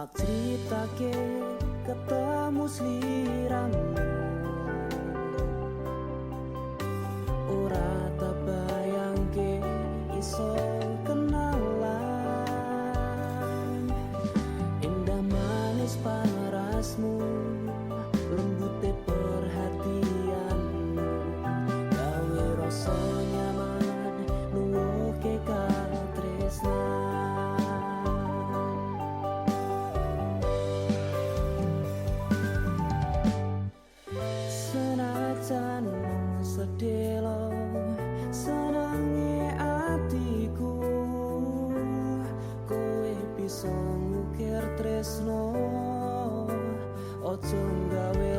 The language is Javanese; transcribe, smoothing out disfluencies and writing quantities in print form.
Tak critake ketemu sliramu, ora tak bayangke iso kenalan. Indah manis parasmu, lembute perhatianmu, gawe rasa nyaman nuwuhke katresnan. Senajan sedelo senange atiku, kowe bisa ngukir tresno, ojo gawe